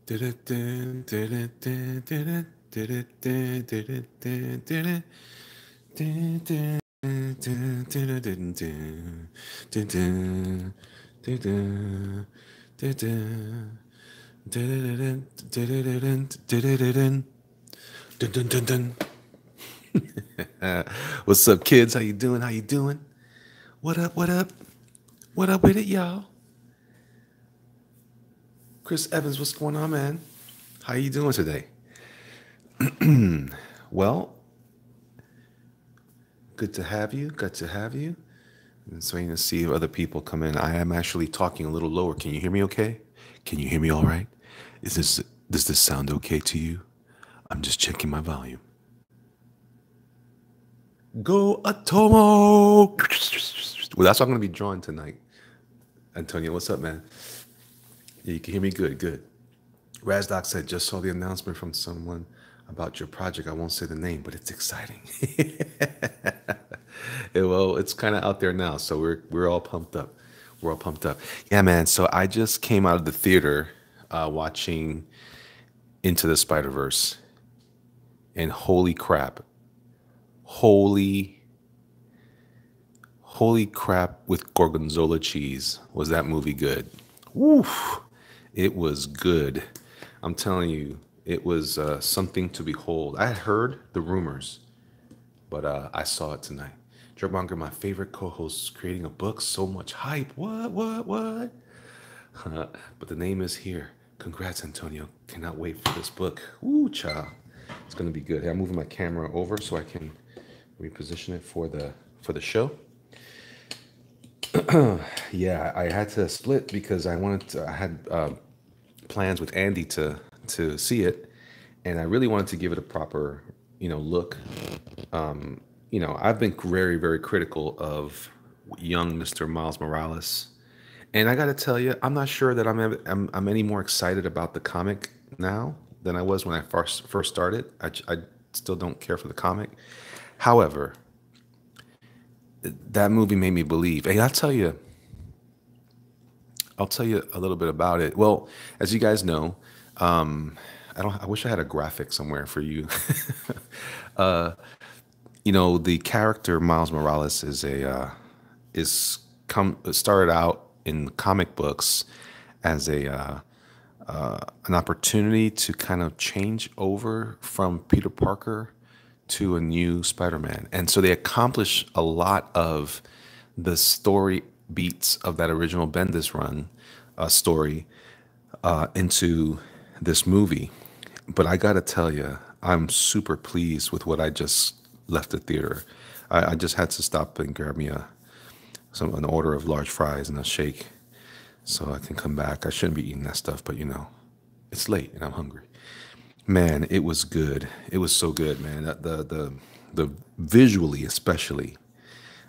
What's up, kids? How you doing? How you doing? What up? What up? What up with it, y'all? Chris Evans, what's going on, man? How you doing today? Well, good to have you. Good to have you. I'm just waiting to see if other people come in. I am actually talking a little lower. Can you hear me okay? Can you hear me all right? Does this sound okay to you? I'm just checking my volume. Go Atomo! Well, that's what I'm going to be drawing tonight. Antonio, what's up, man? Yeah, you can hear me good, good. Razdoc said, just saw the announcement from someone about your project. I won't say the name, but it's exciting. Well, it's kind of out there now, so we're all pumped up. We're all pumped up. Yeah, man. So I just came out of the theater watching Into the Spider-Verse, and holy crap, holy crap! With gorgonzola cheese, was that movie good? Woof! It was good. I'm telling you, it was something to behold. I had heard the rumors, but I saw it tonight. Joe Monger, my favorite co-host, creating a book. So much hype. What? But the name is here. Congrats, Antonio. Cannot wait for this book. Ooh, cha. It's gonna be good. Hey, I'm moving my camera over so I can reposition it for the show. Yeah, I had to split because I had plans with Andy to see it, and I really wanted to give it a proper, look. I've been very, very critical of young Mr. Miles Morales, and I got to tell you, I'm not sure that I'm any more excited about the comic now than I was when I first started. I still don't care for the comic. However, that movie made me believe. Hey, I'll tell you a little bit about it. Well, as you guys know, I wish I had a graphic somewhere for you. The character Miles Morales started out in comic books as an opportunity to kind of change over from Peter Parker to a new Spider-Man. And so they accomplish a lot of the story beats of that original Bendis run story into this movie. But I gotta tell you, I'm super pleased with what I just left the theater. I just had to stop and grab me an order of large fries and a shake so I can come back. I shouldn't be eating that stuff, but it's late and I'm hungry. Man, it was good. It was so good, man. The visually especially,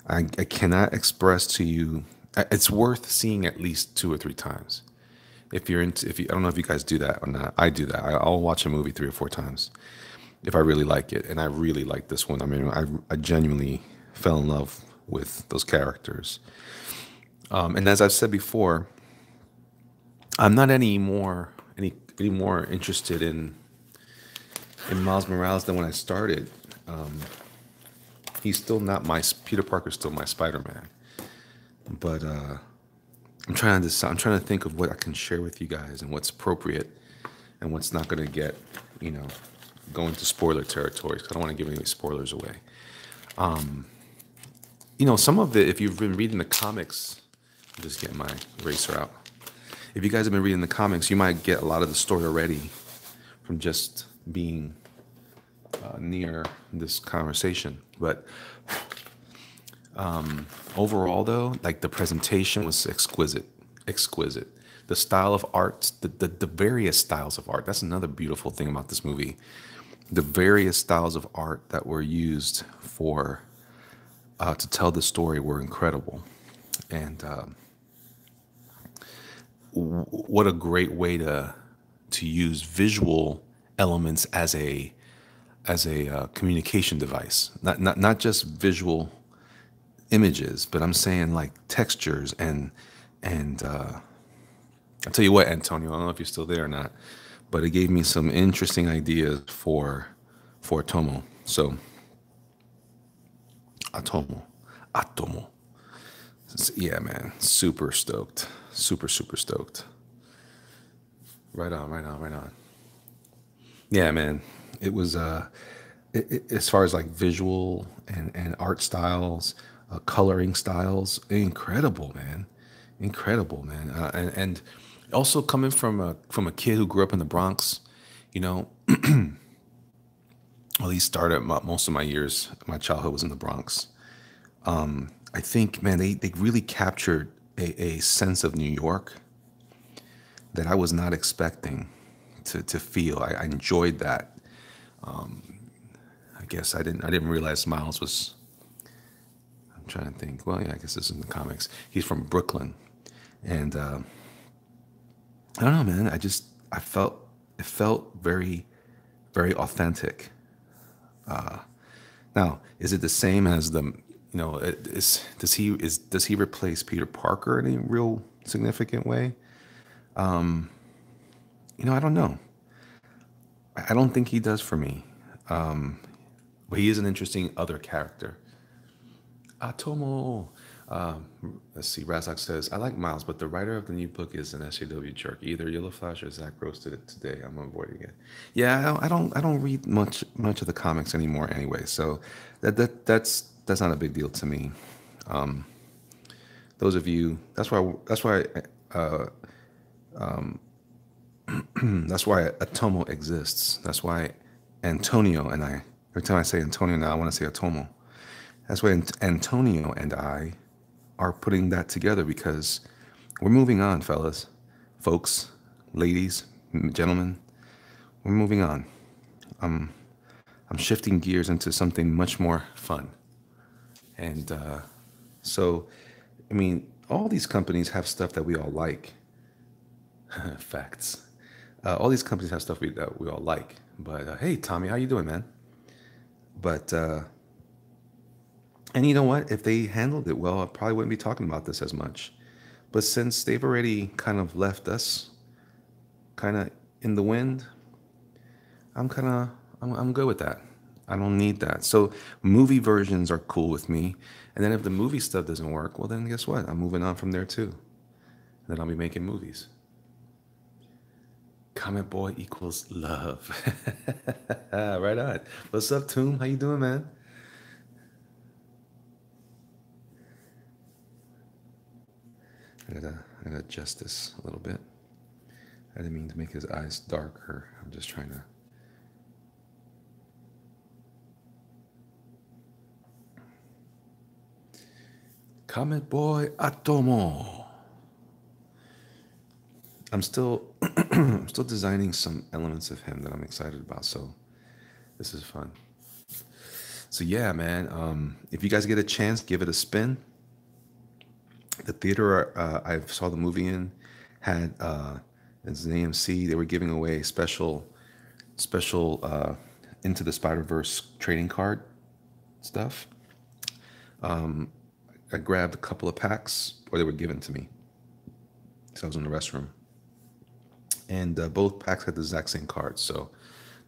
I cannot express to you. It's worth seeing at least 2 or 3 times. If I don't know if you guys do that or not. I do that. I'll watch a movie 3 or 4 times if I really like it, and I really like this one. I mean, I genuinely fell in love with those characters. And as I've said before, I'm not any more interested in Miles Morales than when I started. He's still not Peter Parker's still my Spider-Man, but I'm trying to think of what I can share with you guys and what's appropriate and what's not going to get go into spoiler territory. 'Cause I don't want to give any spoilers away. Some of it, if you've been reading the comics, I'm just getting my eraser out. If you guys have been reading the comics, you might get a lot of the story already from just being near this conversation. But overall, though, like the presentation was exquisite. The style of art, the various styles of art. That's another beautiful thing about this movie. The various styles of art that were used to tell the story were incredible, and what a great way to use visual elements as a communication device. Not just visual images, but I'm saying like textures and I'll tell you what, Antonio, I don't know if you're still there or not, but it gave me some interesting ideas for Atomo. So Atomo, Atomo. Yeah, man, super stoked, super stoked. Right on, right on, right on. Yeah, man, it was as far as like visual and art styles, coloring styles, incredible, man, incredible, man. And also coming from a kid who grew up in the Bronx, you know, at least started most of my years, my childhood was in the Bronx. I think, man, they really captured a sense of New York that I was not expecting to feel. I enjoyed that. I guess I didn't realize Miles was. I'm trying to think. Well, yeah, I guess this is in the comics. He's from Brooklyn, and I don't know, man. I felt it felt very authentic. Now, is it the same as the, does he replace Peter Parker in a real significant way? I don't know. I don't think he does for me. But he is an interesting other character. Atomo. Let's see. Razak says, "I like Miles, but the writer of the new book is an SJW jerk. Either Yellow Flash or Zach roasted it today. I'm avoiding it." Yeah, I don't read much of the comics anymore anyway. So that's not a big deal to me. Those of you, that's why that's why Atomo exists. That's why Antonio and I. Every time I say Antonio now, I want to say Atomo. That's why Antonio and I are putting that together because we're moving on, fellas, folks, ladies, gentlemen. We're moving on. I'm shifting gears into something much more fun. And so, I mean, all these companies have stuff that we all like. Facts. All these companies have stuff that we all like. But hey, Tommy, how you doing, man? But and you know what? If they handled it well, I probably wouldn't be talking about this as much. But since they've already kind of left us kind of in the wind, I'm good with that. I don't need that. So movie versions are cool with me. And then if the movie stuff doesn't work, well then guess what? I'm moving on from there too. And then I'll be making movies. Comment boy equals love. Right on. What's up, Toom? How you doing, man? I gotta adjust this a little bit. I didn't mean to make his eyes darker. I'm just trying to. Comment boy Atomo. I'm still I'm still designing some elements of him that I'm excited about. So this is fun. So yeah, man. If you guys get a chance, give it a spin. The theater I saw the movie in had it's an AMC. They were giving away special Into the Spider Verse trading card stuff. I grabbed a couple of packs, or they were given to me. So I was in the restroom, and both packs had the exact same cards. So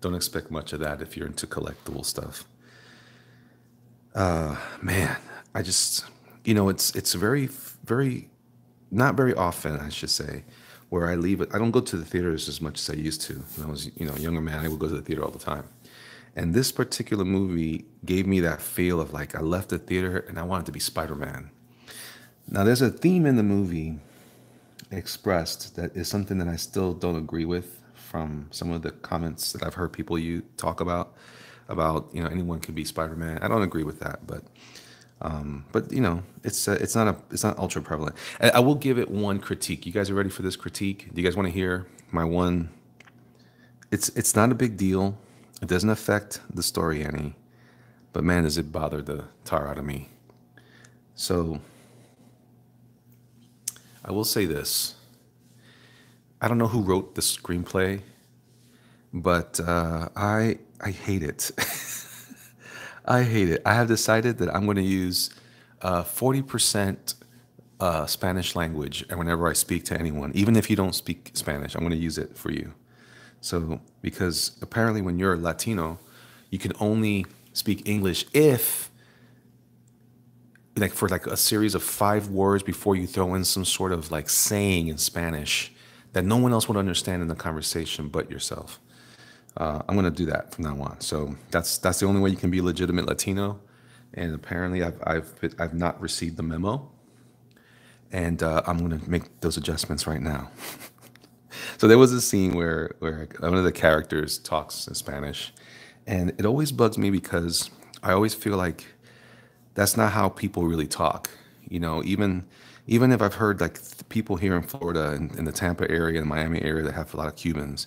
don't expect much of that if you're into collectible stuff. Man, I just it's very not very often, I should say, where I leave it. I don't go to the theaters as much as I used to. When I was a younger man, I would go to the theater all the time. And this particular movie gave me that feel of like I left the theater and I wanted to be Spider-Man. Now there's a theme in the movie expressed that is something that I still don't agree with from some of the comments that I've heard people you talk about anyone could be Spider-Man. I don't agree with that, but it's not ultra prevalent. I will give it one critique. You guys are ready for this critique? Do you guys want to hear my one? It's not a big deal. It doesn't affect the story any, but man, does it bother the tar out of me. So I will say this. I don't know who wrote the screenplay, but I hate it. I hate it. I have decided that I'm going to use 40% Spanish language, and whenever I speak to anyone, even if you don't speak Spanish, I'm going to use it for you. So because apparently when you're Latino, you can only speak English if like for like a series of 5 words before you throw in some sort of like saying in Spanish that no one else would understand in the conversation but yourself. I'm gonna do that from now on. So that's the only way you can be legitimate Latino. And apparently, I've not received the memo, and I'm gonna make those adjustments right now. So there was a scene where one of the characters talks in Spanish, and it always bugs me because I always feel like that's not how people really talk. Even if I've heard like people here in Florida and in the Tampa area and Miami area that have a lot of Cubans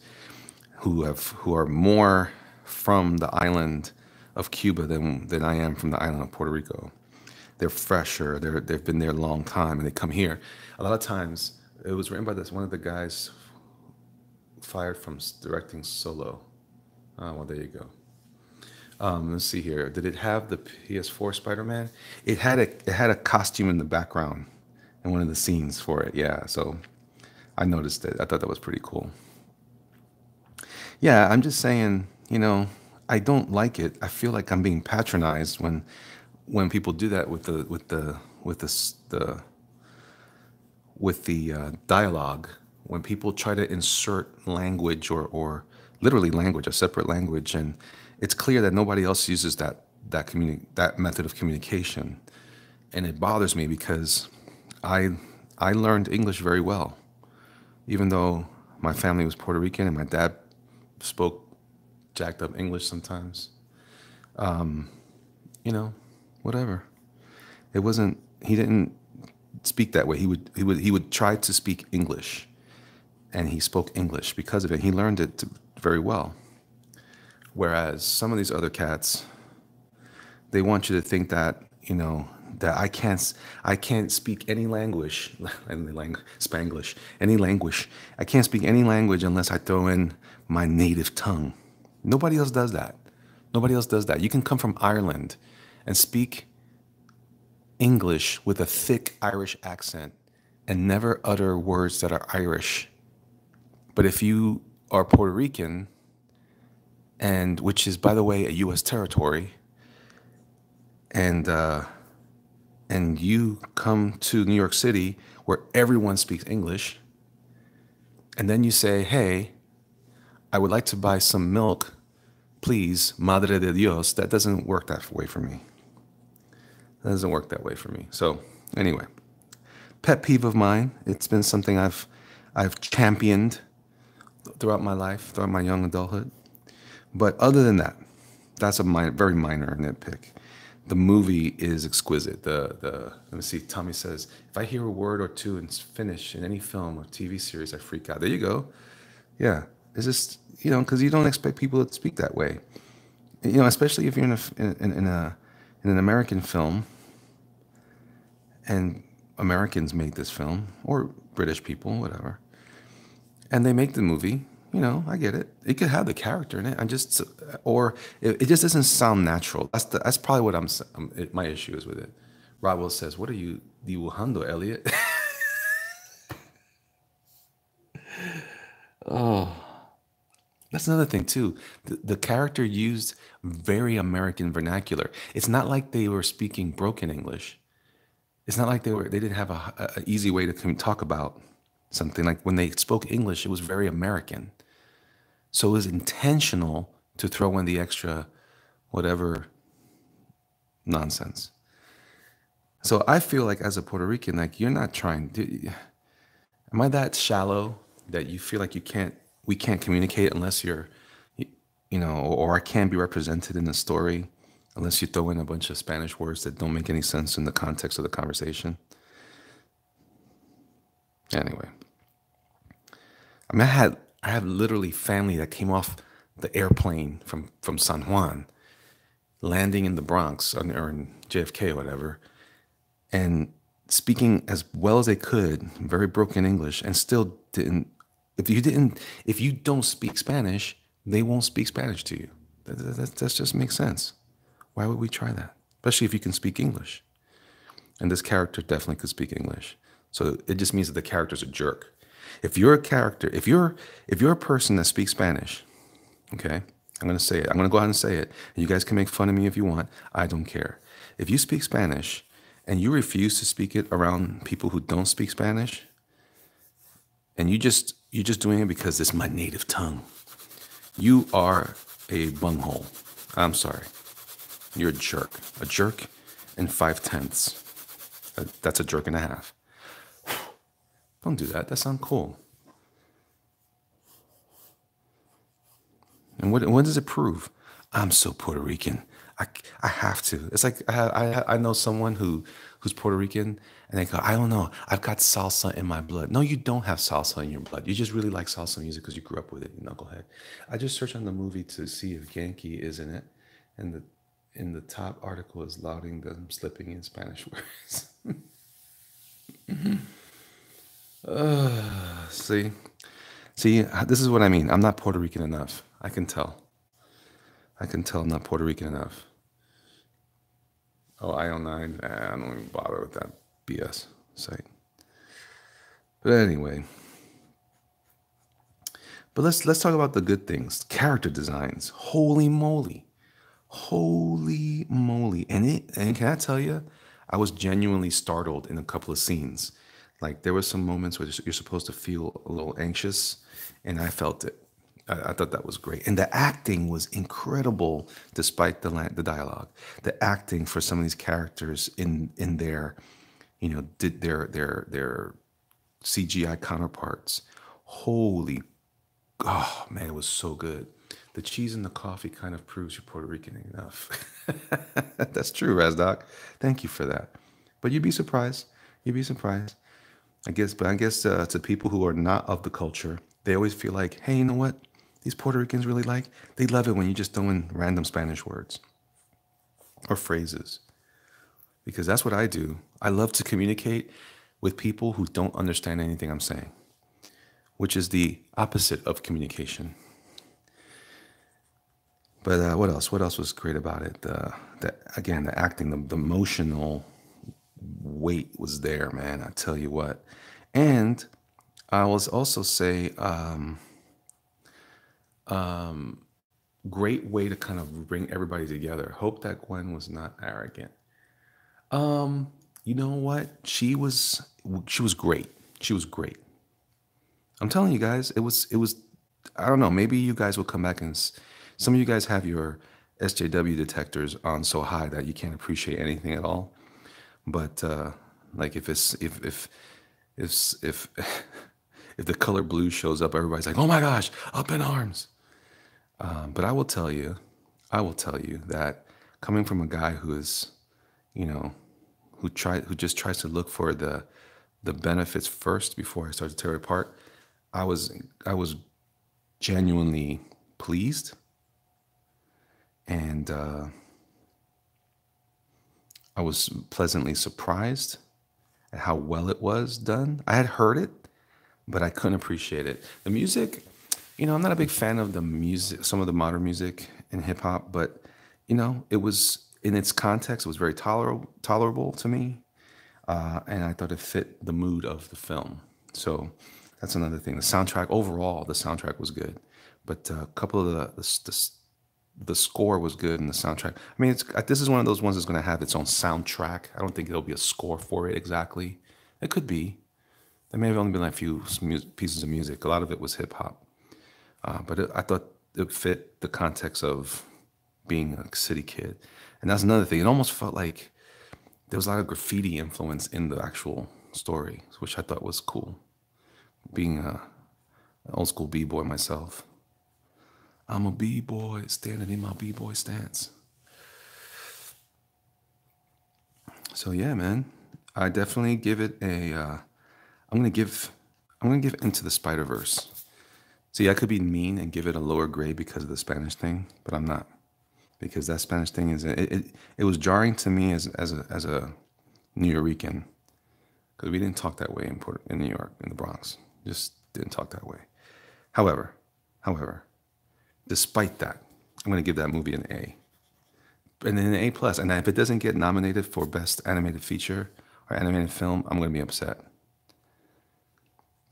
who are more from the island of Cuba than I am from the island of Puerto Rico. They're fresher. They've been there a long time, and they come here. A lot of times, it was written by this one of the guys fired from directing Solo. Well, there you go. Let's see here. Did it have the PS4 Spider-Man? It had a costume in the background in one of the scenes for it. Yeah, so I noticed it. I thought that was pretty cool. Yeah, I'm just saying, I don't like it. I feel like I'm being patronized when people do that with the dialogue. When people try to insert language or literally language, a separate language, and it's clear that nobody else uses that method of communication, and it bothers me because I I learned English very well, even though my family was Puerto Rican and my dad spoke jacked up English sometimes. You know, whatever. It wasn't. He didn't speak that way. He would try to speak English, and he spoke English because of it. He learned it very well. Whereas some of these other cats, they want you to think that that I can't speak any language, Spanglish, any language. I can't speak any language unless I throw in my native tongue. Nobody else does that. Nobody else does that. You can come from Ireland and speak English with a thick Irish accent and never utter words that are Irish. But if you are Puerto Rican, and which is, by the way, a U.S. territory, and you come to New York City where everyone speaks English, and then you say, "Hey, I would like to buy some milk, please, Madre de Dios," that doesn't work that way for me. That doesn't work that way for me. So anyway, pet peeve of mine. It's been something I've championed throughout my life, throughout my young adulthood. But other than that, that's a very minor nitpick. The movie is exquisite. The let me see. Tommy says, if I hear a word or two in Finnish in any film or TV series, I freak out. There you go. Yeah, it's just because you don't expect people to speak that way. Especially if you're in an American film, and Americans made this film, or British people, whatever, and they make the movie. I get it. It could have the character in it. Or it just doesn't sound natural. That's probably what my issue is with it. Rodwell says, "What are you dibujando, Elliot?" Oh, that's another thing too. The character used very American vernacular. It's not like they were speaking broken English. It's not like they didn't have a easy way to talk about something. Like when they spoke English, it was very American. So it was intentional to throw in the extra whatever nonsense. So I feel like as a Puerto Rican, like you're not trying am I that shallow that you feel like we can't communicate unless or I can't be represented in the story unless you throw in a bunch of Spanish words that don't make any sense in the context of the conversation? Anyway, I mean, I have literally family that came off the airplane from San Juan, landing in the Bronx or in JFK or whatever, and speaking as well as they could, very broken English, and still didn't. If you don't speak Spanish, they won't speak Spanish to you. That just makes sense. Why would we try that? Especially if you can speak English. And this character definitely could speak English. So it just means that the character's a jerk. If you're a character, if you're a person that speaks Spanish, okay, I'm gonna say it. I'm gonna go ahead and say it. And you guys can make fun of me if you want. I don't care. If you speak Spanish and you refuse to speak it around people who don't speak Spanish, and you're just doing it because it's my native tongue, you are a bunghole. I'm sorry. You're a jerk. A jerk and 5/10. That's a jerk and a half. Don't do that. That sounds cool. And what does it prove? I'm so Puerto Rican. I have to. It's like I know someone who's Puerto Rican, and they go, I don't know. I've got salsa in my blood. No, you don't have salsa in your blood. You just really like salsa music because you grew up with it, you knucklehead. I just searched on the movie to see if Yankee is in it, and the top article is lauding them slipping in Spanish words. See, see, this is what I mean. I'm not Puerto Rican enough. I can tell. I can tell I'm not Puerto Rican enough. Oh, I don't even bother with that BS site. But anyway, but let's talk about the good things. Character designs. Holy moly. Holy moly. And can I tell you, I was genuinely startled in a couple of scenes. Like there were some moments where you're supposed to feel a little anxious, and I felt it. I thought that was great, and the acting was incredible despite the dialogue. The acting for some of these characters in their, did their CGI counterparts. Holy, oh man, it was so good. The cheese and the coffee kind of proves you're Puerto Rican enough. That's true, Razdoc. Thank you for that. But you'd be surprised. You'd be surprised. I guess to people who are not of the culture, they always feel like, hey, you know what? These Puerto Ricans really like. They love it when you just throw in random Spanish words or phrases, because that's what I do. I love to communicate with people who don't understand anything I'm saying, which is the opposite of communication. But what else? What else was great about it? Again, the acting, the emotional weight was there, man. I tell you what. And I was also say, great way to kind of bring everybody together. Hope that Gwen was not arrogant. You know what? She was great. She was great. I'm telling you guys, it was. I don't know. Maybe you guys will come back and some of you guys have your SJW detectors on so high that you can't appreciate anything at all. But like if if the color blue shows up, everybody's like, "Oh my gosh, up in arms!" But I will tell you that coming from a guy who is, you know, who just tries to look for the benefits first before I start to tear it apart, I was genuinely pleased, and I was pleasantly surprised at how well it was done. I had heard it, but I couldn't appreciate it. The music, I'm not a big fan of the music, some of the modern music in hip hop, but it was in its context, it was very tolerable to me, and I thought it fit the mood of the film. So that's another thing. The soundtrack overall, the soundtrack was good, but a couple of the score was good, and the soundtrack. I mean, this is one of those ones that's going to have its own soundtrack. I don't think there'll be a score for it exactly. It could be. There may have only been like a few pieces of music. A lot of it was hip hop, but I thought it fit the context of being a city kid, and that's another thing. It almost felt like there was a lot of graffiti influence in the actual story, which I thought was cool. Being an old school b-boy myself, I'm a b-boy standing in my b-boy stance. So yeah, man, I definitely give it a. I'm gonna give. I'm gonna give Into the Spider Verse. See, I could be mean and give it a lower grade because of the Spanish thing, but I'm not, because that Spanish thing it was jarring to me as a New Yorican, because we didn't talk that way in New York, in the Bronx. Just didn't talk that way. However, despite that, I'm gonna give that movie an A, and then an A plus. And if it doesn't get nominated for Best Animated Feature or Animated Film, I'm gonna be upset.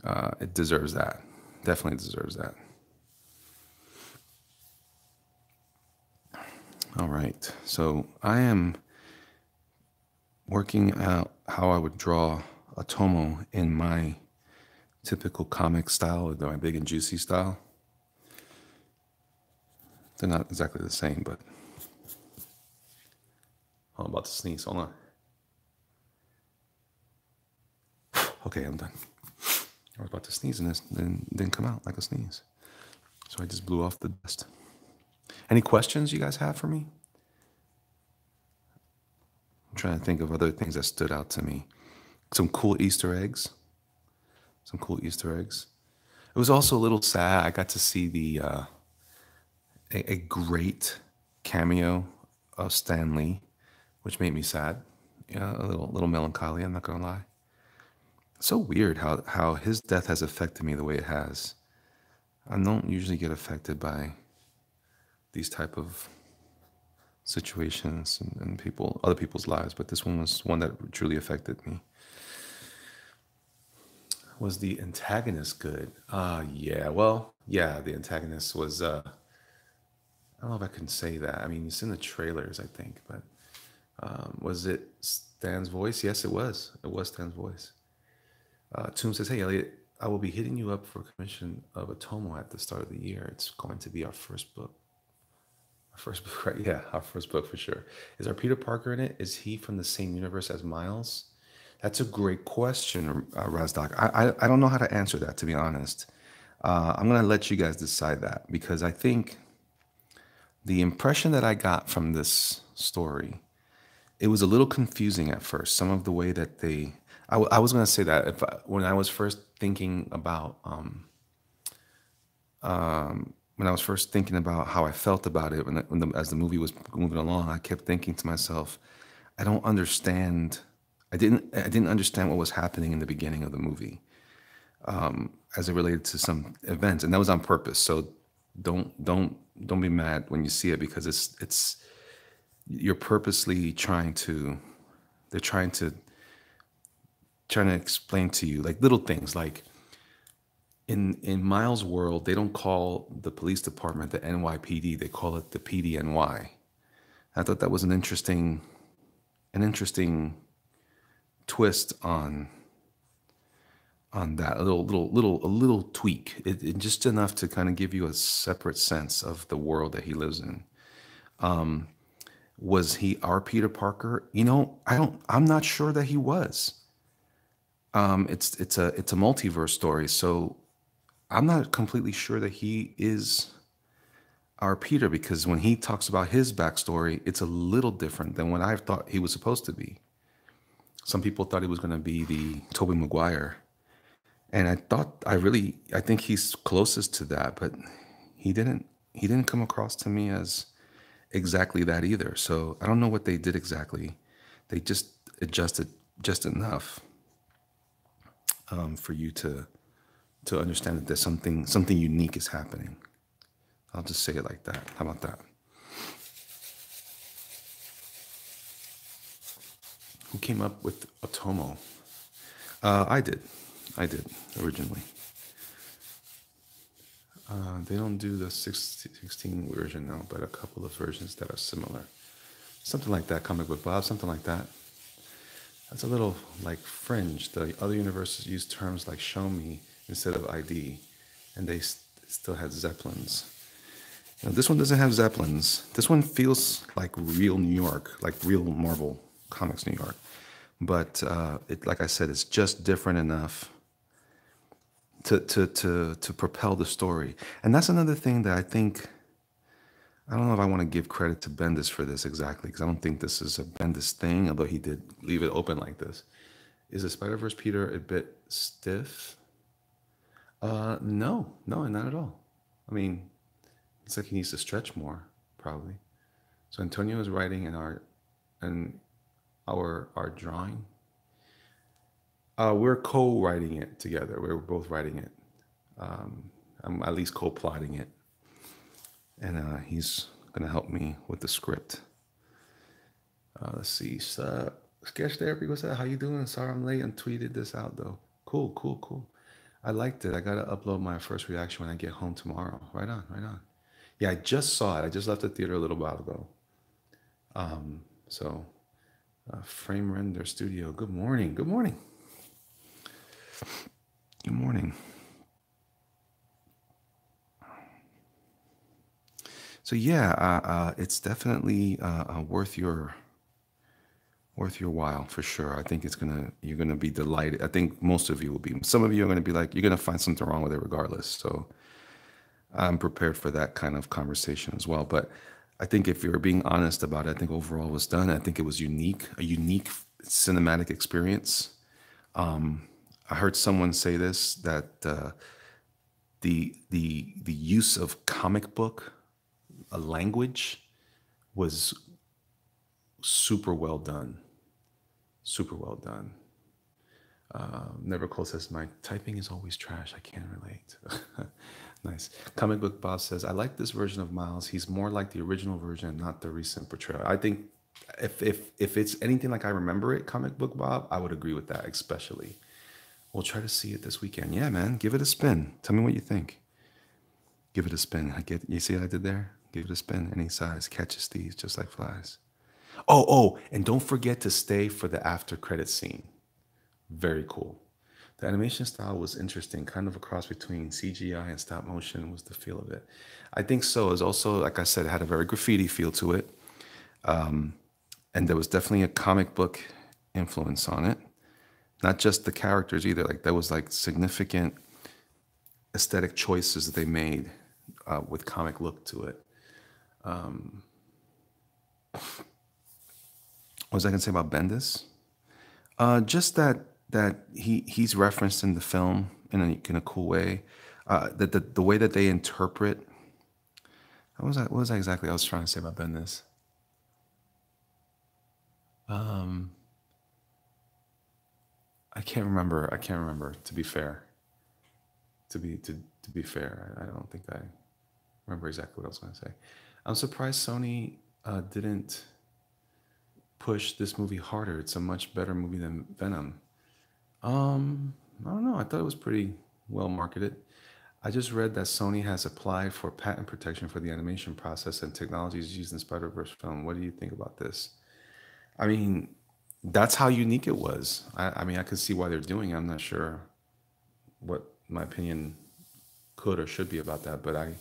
It deserves that. Definitely deserves that. All right. So I am working out how I would draw a Tomo in my typical comic style, my big and juicy style. They're not exactly the same, but I'm about to sneeze. Hold on. Okay, I'm done. I was about to sneeze and this didn't come out like a sneeze. So I just blew off the dust. Any questions you guys have for me? I'm trying to think of other things that stood out to me. Some cool Easter eggs. Some cool Easter eggs. It was also a little sad. I got to see a great cameo of Stan Lee, which made me sad. Yeah, a little melancholy. I'm not gonna lie. So weird how his death has affected me the way it has. I don't usually get affected by these type of situations and people, other people's lives, but this one was one that truly affected me. Was the antagonist good? Yeah. Well, yeah, the antagonist was. I don't know if I can say that. I mean, it's in the trailers, I think, but was it Stan's voice? Yes, it was. It was Stan's voice. Toon says, "Hey, Elliot, I will be hitting you up for commission of a tomo at the start of the year. It's going to be our first book. Our first book, right? Yeah, our first book for sure. Is our Peter Parker in it? Is he from the same universe as Miles? That's a great question, Razdoc. I don't know how to answer that, to be honest. I'm going to let you guys decide that because I think the impression that I got from this story, it was a little confusing at first. Some of the way that I was going to say that when I was first thinking about when I was first thinking about how I felt about it as the movie was moving along, I kept thinking to myself, I don't understand. I didn't understand what was happening in the beginning of the movie as it related to some events, and that was on purpose. So don't be mad when you see it because it's you're purposely trying to they're trying to explain to you like little things like in Miles' world, they don't call the police department the NYPD, they call it the PDNY. I thought that was an interesting twist on that, a little tweak, just enough to kind of give you a separate sense of the world that he lives in. Was he our Peter Parker? I'm not sure that he was. It's a multiverse story, so I'm not completely sure that he is our Peter because when he talks about his backstory, it's a little different than what I thought he was supposed to be. Some people thought he was going to be the Tobey Maguire, and I think he's closest to that, but he didn't he didn't come across to me as exactly that either. So I don't know what they did exactly. They just adjusted just enough for you to understand that there's something unique is happening. I'll just say it like that. How about that? Who came up with Otomo? I did. I did originally. They don't do the 16 version now, but a couple of versions that are similar. Something like that, Comic Book Bob, something like that. That's a little like fringe. The other universes use terms like show me instead of ID, and they still had Zeppelins. This one doesn't have Zeppelins. This one feels like real New York, like real Marvel Comics New York. But like I said, it's just different enough to propel the story. And that's another thing that I don't know if I want to give credit to Bendis for this exactly, because I don't think this is a Bendis thing, although he did leave it open like this. Is the Spider-Verse Peter a bit stiff? No, not at all. I mean, it's like he needs to stretch more, probably. So Antonio is writing in our drawing. We're co-writing it together. We're both writing it. I'm at least co-plotting it, and he's gonna help me with the script. Let's see. Sketch therapy. What's that? How you doing? Sorry I'm late and tweeted this out though. Cool. I liked it. I gotta upload my first reaction when I get home tomorrow. Right on, right on. Yeah, I just saw it. I just left the theater a little while ago. So, Frame Render Studio. Good morning. Good morning. Good morning. So yeah, it's definitely worth your while for sure. I think you're gonna be delighted. I think most of you will be. Some of you are gonna be like, you're gonna find something wrong with it regardless. So I'm prepared for that kind of conversation as well. But I think if you're being honest about it, I think overall it was done. I think it was unique, a unique cinematic experience. I heard someone say this that the use of comic book, a language, was super well done. Super well done. Never close as my typing is always trash. I can't relate. Nice. Comic Book Bob says, I like this version of Miles. He's more like the original version, not the recent portrayal. I think if it's anything like I remember it, Comic Book Bob, I would agree with that, especially. We'll try to see it this weekend. Yeah, man. Give it a spin. Tell me what you think. Give it a spin. You see what I did there? Give it a spin. Any size catches thieves just like flies. And don't forget to stay for the after credit scene. Very cool. The animation style was interesting, kind of a cross between CGI and stop motion was the feel of it. I think so. It's also, like I said, it had a very graffiti feel to it. And there was definitely a comic book influence on it. Not just the characters either. Like there was like significant aesthetic choices that they made with comic look to it. What was I gonna say about Bendis? Just that he's referenced in the film in a cool way. That the way that they interpret. What was that exactly I was trying to say about Bendis? I can't remember. I can't remember. To be fair, to be fair, I don't think I remember exactly what I was going to say. I'm surprised Sony didn't push this movie harder. It's a much better movie than Venom. I don't know. I thought it was pretty well marketed. I just read that Sony has applied for patent protection for the animation process and technologies used in Spider-Verse film. What do you think about this? I mean, that's how unique it was. I mean, I can see why they're doing it. I'm not sure what my opinion could or should be about that, but I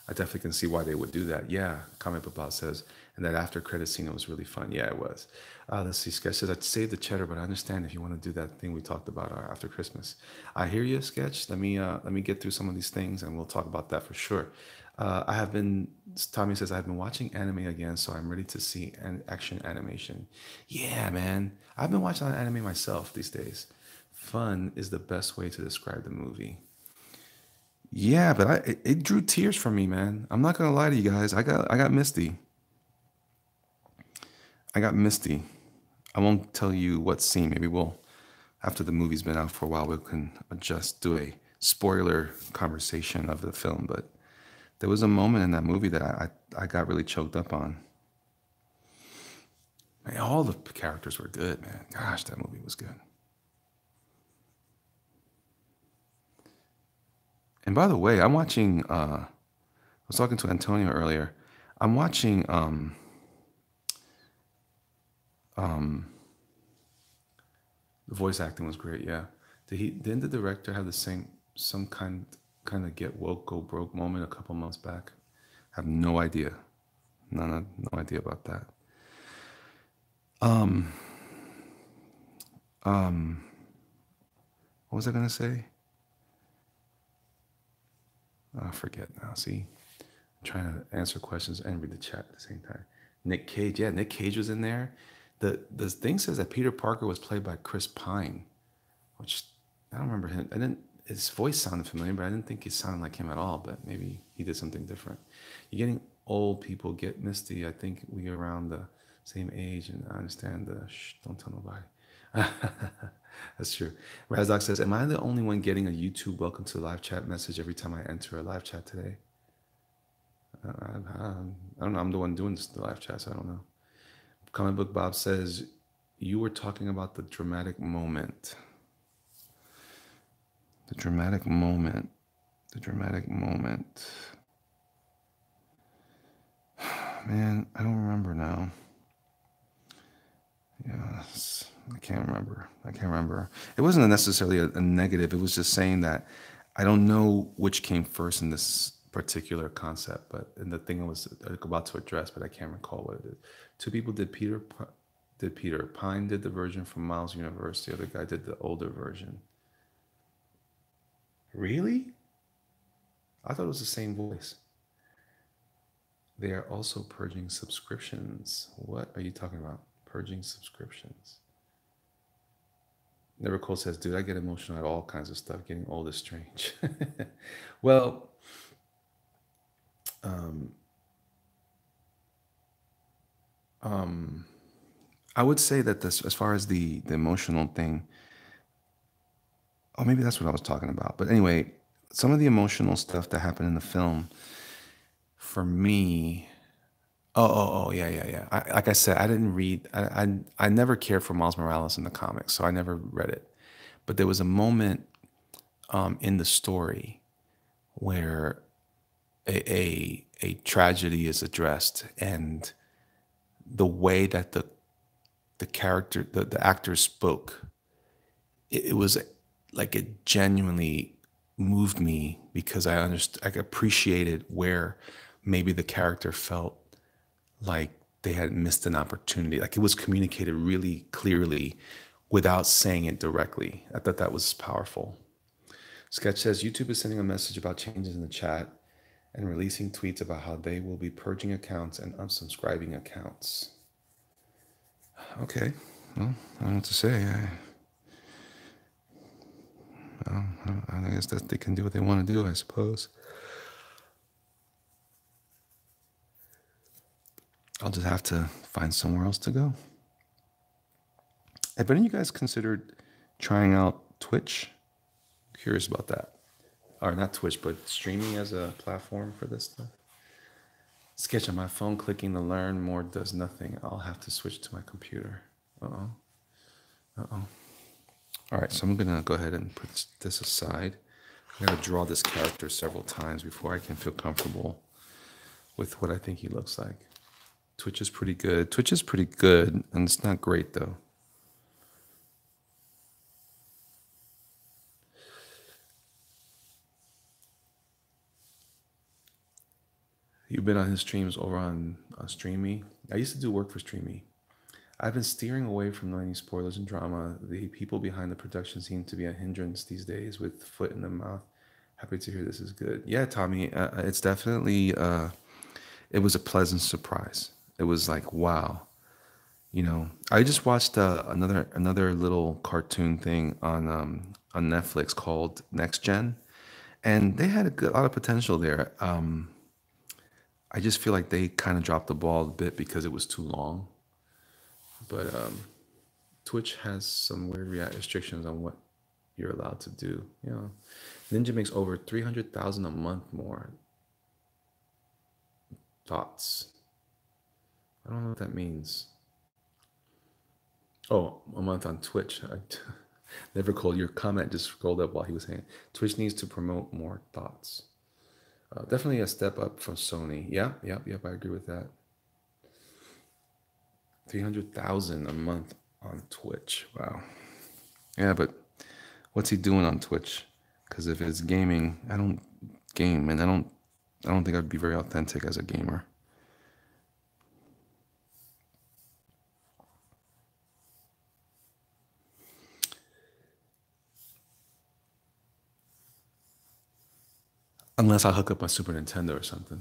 definitely can see why they would do that. Yeah, Comic Book Bob says, and that after credit scene was really fun. Yeah, it was. Let's see. Sketch says, I'd save the cheddar, but I understand if you want to do that thing we talked about after Christmas. I hear you, Sketch. Let me get through some of these things, and we'll talk about that for sure. I have been. Tommy says I've been watching anime again, so I'm ready to see an action animation. Yeah, man. I've been watching anime myself these days. Fun is the best way to describe the movie. Yeah, but it drew tears from me, man. I'm not gonna lie to you guys. I got misty. I got misty. I won't tell you what scene. Maybe we'll, after the movie's been out for a while, we can adjust, do a spoiler conversation of the film. But there was a moment in that movie that I got really choked up on. Man, all the characters were good, man. Gosh, that movie was good. And by the way, I'm watching. I was talking to Antonio earlier. I'm watching. The voice acting was great. Yeah. Didn't the director have the same some kind of get woke go broke moment a couple months back? I have no idea. No idea about that. What was I gonna say? I forget now. See, I'm trying to answer questions and read the chat at the same time. Nick Cage, yeah, Nick Cage was in there. The thing says that Peter Parker was played by Chris Pine, which I don't remember him. I didn't. His voice sounded familiar, but I didn't think he sounded like him at all. But maybe he did something different. You're getting old. People get misty. I think we are around the same age, and I understand the shh. Don't tell nobody. That's true. Razdoc says, "Am I the only one getting a YouTube welcome to the live chat message every time I enter a live chat today?" I don't know. I'm the one doing the live chat, so I don't know. Comic Book Bob says, you were talking about the dramatic moment. The dramatic moment. The dramatic moment. Man, I don't remember now. Yes, I can't remember. I can't remember. It wasn't necessarily a negative. It was just saying that I don't know which came first in this particular concept, but in the thing I was about to address, but I can't recall what it is. Two people did Peter Pine did the version from Miles Universe. The other guy did the older version. Really? I thought it was the same voice. They are also purging subscriptions. What are you talking about? Purging subscriptions. Never Cold says, dude, I get emotional at all kinds of stuff. Getting old is strange. Well, um, um, I would say that this, as far as the emotional thing, oh, maybe that's what I was talking about. But anyway, some of the emotional stuff that happened in the film, for me, oh, yeah, yeah, yeah. Like I said, I didn't read. I never cared for Miles Morales in the comics, so I never read it. But there was a moment in the story where a tragedy is addressed, and the way that the character the actor spoke, it was like it genuinely moved me because I understood, I appreciated where maybe the character felt like they had missed an opportunity. Like it was communicated really clearly without saying it directly. I thought that was powerful. Sketch says YouTube is sending a message about changes in the chat and releasing tweets about how they will be purging accounts and unsubscribing accounts. Okay, well, I don't know what to say. I guess that they can do what they want to do, I suppose. I'll just have to find somewhere else to go. Have any of you guys considered trying out Twitch? Curious about that. Or not Twitch, but streaming as a platform for this stuff. Sketch on my phone, clicking the learn more does nothing. I'll have to switch to my computer. Uh-oh. Uh-oh. All right, so I'm going to go ahead and put this aside. I'm going to draw this character several times before I can feel comfortable with what I think he looks like. Twitch is pretty good. Twitch is pretty good, and it's not great, though. You've been on his streams over on Streamy. I used to do work for Streamy. I've been steering away from any spoilers and drama. The people behind the production seem to be a hindrance these days with foot in the mouth. Happy to hear this is good. Yeah, Tommy, it's definitely, it was a pleasant surprise. It was like, wow. You know, I just watched another little cartoon thing on Netflix called Next Gen, and they had a lot of potential there. I just feel like they kind of dropped the ball a bit because it was too long. But Twitch has some weird restrictions on what you're allowed to do. You know, Ninja makes over 300,000 a month more. Thoughts? I don't know what that means. Oh, a month on Twitch. I never called your comment. Just scrolled up while he was saying Twitch needs to promote more thoughts. Definitely a step up from Sony. Yep. I agree with that. 300,000 a month on Twitch. Wow. Yeah, but what's he doing on Twitch? Because if it's gaming, I don't game, and I don't think I'd be very authentic as a gamer. Unless I hook up my Super Nintendo or something.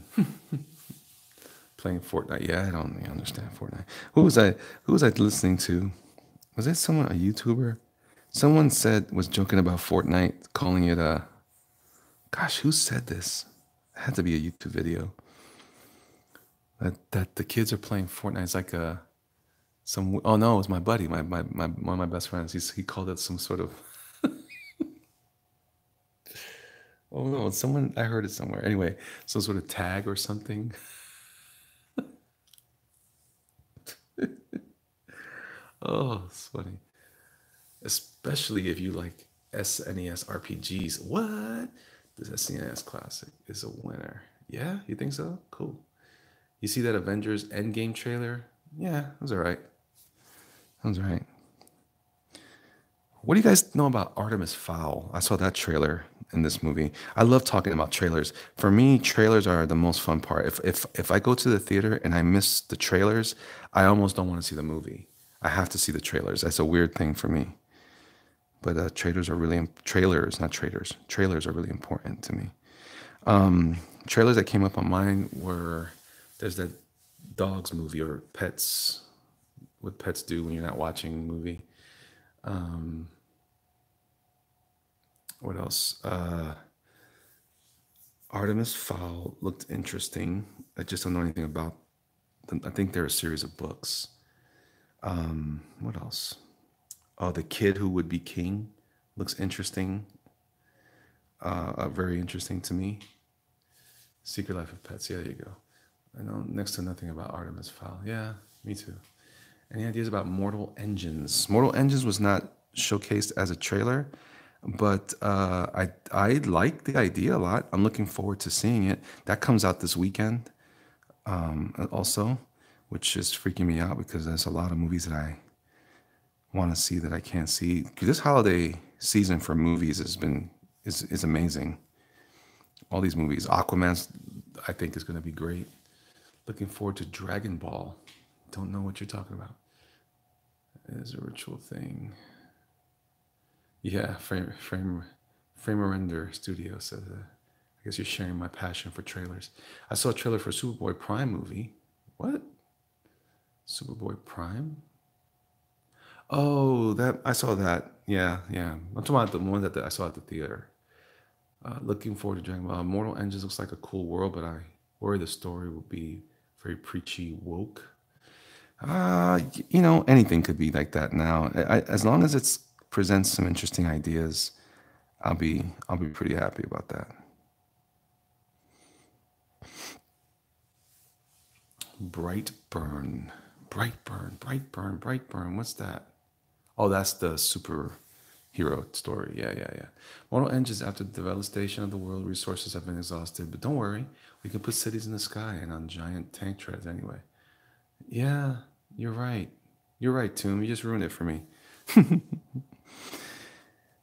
Playing Fortnite. Yeah, I don't really understand Fortnite. Who was I listening to? Was it someone, a YouTuber? Someone was joking about Fortnite, calling it a, gosh, who said this? It had to be a YouTube video. That the kids are playing Fortnite. It's like oh no, it was my buddy, my one of my best friends. He called it some sort of, oh no, someone, I heard it somewhere. Anyway, some sort of tag or something. Oh, it's funny. Especially if you like SNES RPGs. What? This SNES classic is a winner. Yeah, you think so? Cool. You see that Avengers Endgame trailer? Yeah, it was all right. That was all right. What do you guys know about Artemis Fowl? I saw that trailer in this movie. I love talking about trailers. For me, trailers are the most fun part. If I go to the theater and I miss the trailers, I almost don't want to see the movie. I have to see the trailers. That's a weird thing for me. But trailers are really trailers, not traders. Trailers are really important to me. Trailers that came up on mine were there's that dogs movie or pets. What pets do when you're not watching a movie. What else? Artemis Fowl looked interesting. I just don't know anything about them. I think they're a series of books. What else? Oh, The Kid Who Would Be King looks interesting. Very interesting to me. Secret Life of Pets. Yeah, there you go. I know next to nothing about Artemis Fowl. Yeah, me too. Any ideas about Mortal Engines? Mortal Engines was not showcased as a trailer, but I like the idea a lot. I'm looking forward to seeing it. That comes out this weekend, also, which is freaking me out because there's a lot of movies that I want to see that I can't see. This holiday season for movies is amazing. All these movies, Aquaman, I think is going to be great. Looking forward to Dragon Ball. Don't know what you're talking about. It is a ritual thing. Yeah, frame render studio says that. I guess you're sharing my passion for trailers. I saw a trailer for Superboy Prime movie. What? Superboy Prime? Oh, that I saw that. Yeah, yeah. I'm talking about the one that I saw at the theater. Looking forward to Dragon Ball. Mortal Engines looks like a cool world, but I worry the story will be very preachy woke. Anything could be like that now. As long as it presents some interesting ideas, I'll be pretty happy about that. Brightburn, Brightburn. What's that? Oh, that's the superhero story. Yeah, yeah, yeah. Mortal Engines after the devastation of the world, resources have been exhausted. But don't worry, we can put cities in the sky and on giant tank treads anyway. Yeah, you're right. You're right, Tomb. You just ruined it for me.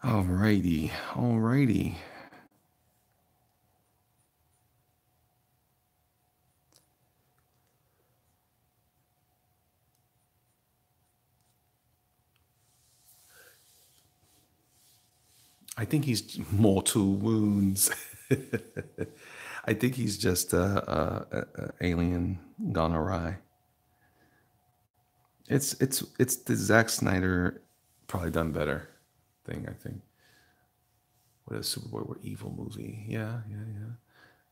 Alrighty, alrighty. I think he's mortal wounds. I think he's just a alien gone awry. It's the Zack Snyder probably done better thing. I think. What is Superboy? What evil movie? Yeah, yeah, yeah.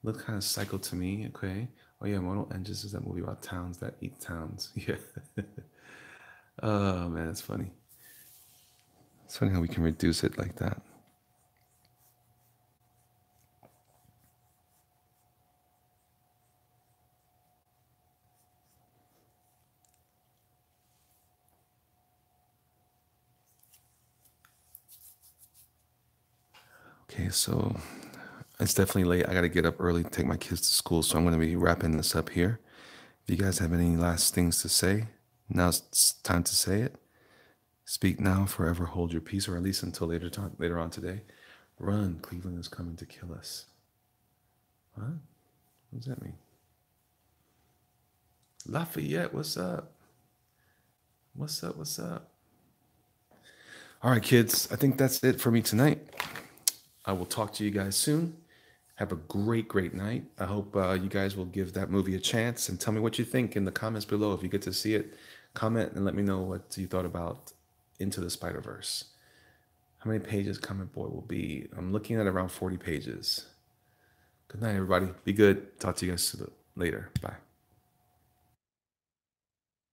Looked kind of psycho to me. Okay. Oh yeah, Mortal Engines is that movie about towns that eat towns. Yeah. Oh man, it's funny. It's funny how we can reduce it like that. Okay, so it's definitely late. I got to get up early to take my kids to school, so I'm going to be wrapping this up here. If you guys have any last things to say, now's time to say it. Speak now, forever hold your peace, or at least until later on today. Run, Cleveland is coming to kill us. What? What does that mean? Lafayette, what's up? What's up? What's up? All right, kids. I think that's it for me tonight. I will talk to you guys soon. Have a great, great night. I hope you guys will give that movie a chance and tell me what you think in the comments below. If you get to see it, comment and let me know what you thought about Into the Spider-Verse. How many pages Comment Boy will be? I'm looking at around 40 pages. Good night, everybody. Be good. Talk to you guys later. Bye.